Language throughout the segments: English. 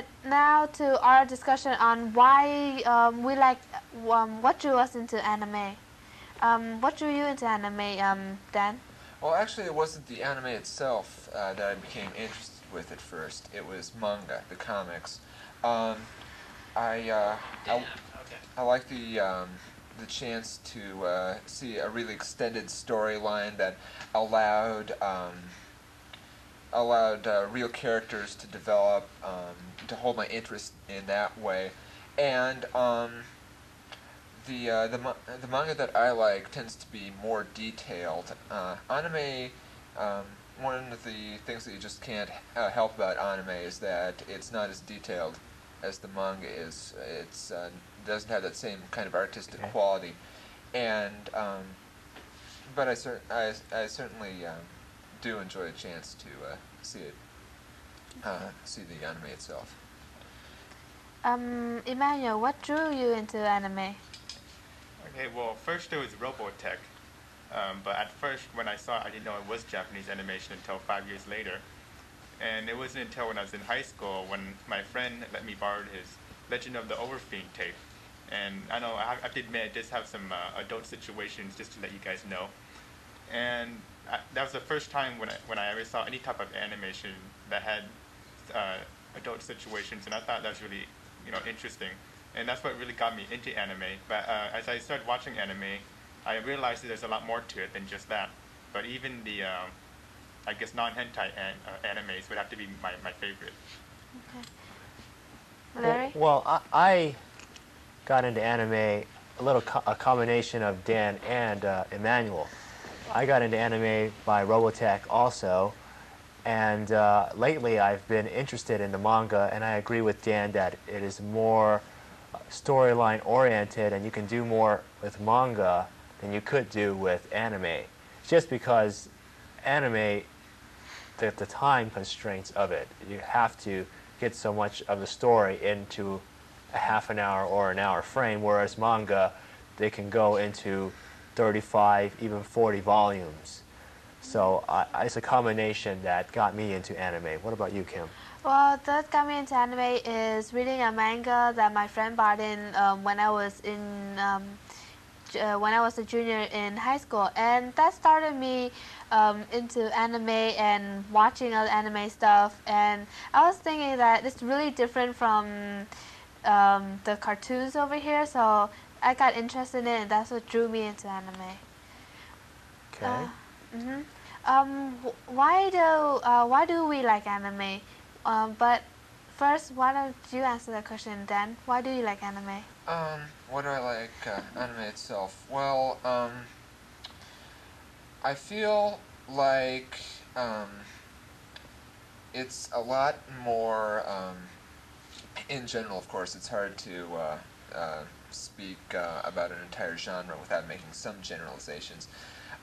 but now to our discussion on why we like what drew us into anime. What drew you into anime, Dan? Well, actually, it wasn't the anime itself that I became interested with at first. It was manga, the comics. Um, I like the chance to see a really extended storyline that allowed real characters to develop, to hold my interest in that way, and the manga that I like tends to be more detailed. Anime, one of the things that you just can't help about anime is that it's not as detailed as the manga is. It's doesn't have that same kind of artistic quality, and but I certainly do enjoy a chance to see it, see the anime itself. Emmanuel, what drew you into anime? Okay, well, first it was Robotech, but at first when I saw it, I didn't know it was Japanese animation until 5 years later. And it wasn't until when I was in high school when my friend let me borrow his Legend of the Overfiend tape. And I know I have to admit, it does have some adult situations, just to let you guys know. And that was the first time when I ever saw any type of animation that had adult situations, and I thought that was really interesting. And that's what really got me into anime. But as I started watching anime, I realized that there's a lot more to it than just that. But even the, I guess, non-hentai animes would have to be my favorite. Okay. Larry? Well, I got into anime a combination of Dan and Emmanuel. I got into anime by Robotech also, and lately I've been interested in the manga, and I agree with Dan that it is more storyline oriented, and you can do more with manga than you could do with anime, just because anime, the time constraints of it, you have to get so much of the story into a half an hour or an hour frame, whereas manga, they can go into 35, even 40 volumes. So it's a combination that got me into anime. What about you, Kim? Well, that got me into anime is reading a manga that my friend bought in when I was a junior in high school, and that started me into anime and watching other anime stuff. And I was thinking that it's really different from the cartoons over here, so I got interested in it, and that's what drew me into anime. Okay. Why do we like anime? But first, why don't you answer that question, Dan? Why do you like anime? Why do I like anime itself? Well, I feel like it's a lot more. In general, of course, it's hard to speak about an entire genre without making some generalizations.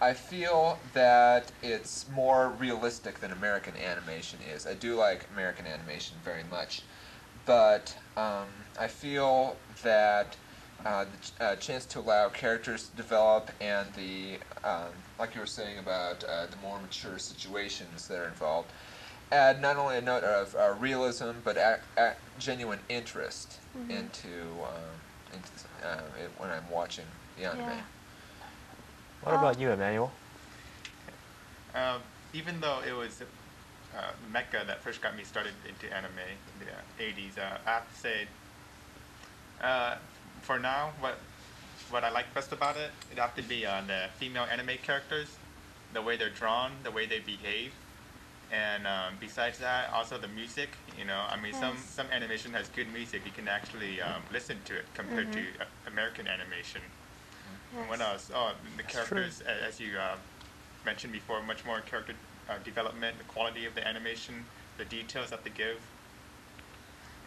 I feel that it's more realistic than American animation is. I do like American animation very much, but I feel that the chance to allow characters to develop and the, like you were saying about the more mature situations that are involved, add not only a note of realism, but genuine interest into when I'm watching the anime. Yeah. What about you, Emmanuel? Even though it was Mecca that first got me started into anime in the 80s, I have to say, for now, what I like best about it, it'd have to be the female anime characters, the way they're drawn, the way they behave, and besides that, also the music. I mean, some animation has good music. You can actually listen to it compared to American animation. Yes. What else? Oh, the characters, as you mentioned before, much more character development, the quality of the animation, the details that they give.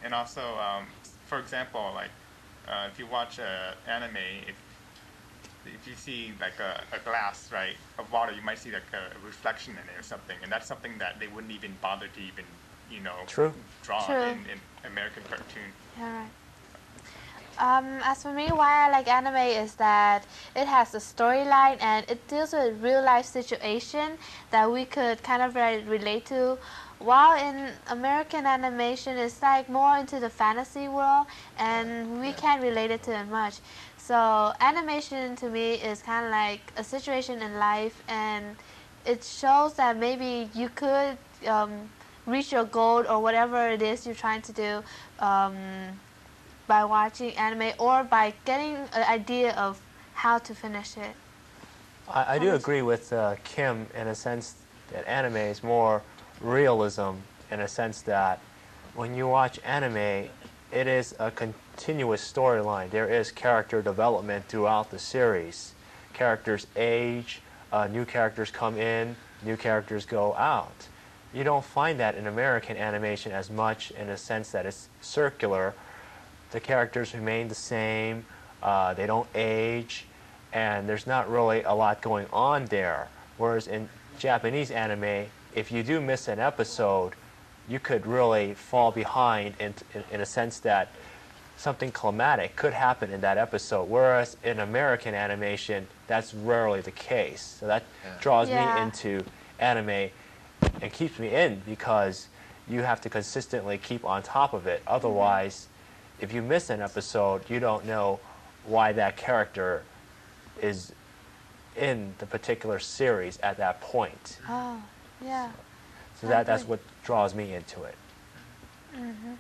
And also, for example, like if you watch anime, if you see like a glass, right, of water, you might see like a reflection in it or something, and that's something that they wouldn't even bother to even, draw in American cartoon. Yeah, right. As for me, why I like anime is that it has a storyline and it deals with real life situation that we could kind of relate to. while in American animation, it's like more into the fantasy world, and we can't relate it to it much. So animation to me is kind of like a situation in life, and it shows that maybe you could reach your goal or whatever it is you're trying to do by watching anime or by getting an idea of how to finish it. I do agree with Kim in a sense that anime is more realism in a sense that when you watch anime, it is a continuous storyline. There is character development throughout the series. Characters age, new characters come in, new characters go out. You don't find that in American animation as much in a sense that it's circular. The characters remain the same, they don't age, and there's not really a lot going on there. Whereas in Japanese anime, if you do miss an episode, you could really fall behind in a sense that something climatic could happen in that episode. Whereas in American animation, that's rarely the case. So that draws me into anime and keeps me in because you have to consistently keep on top of it. Otherwise, if you miss an episode, you don't know why that character is in the particular series at that point. Oh, yeah. So that's what draws me into it. Mm-hmm.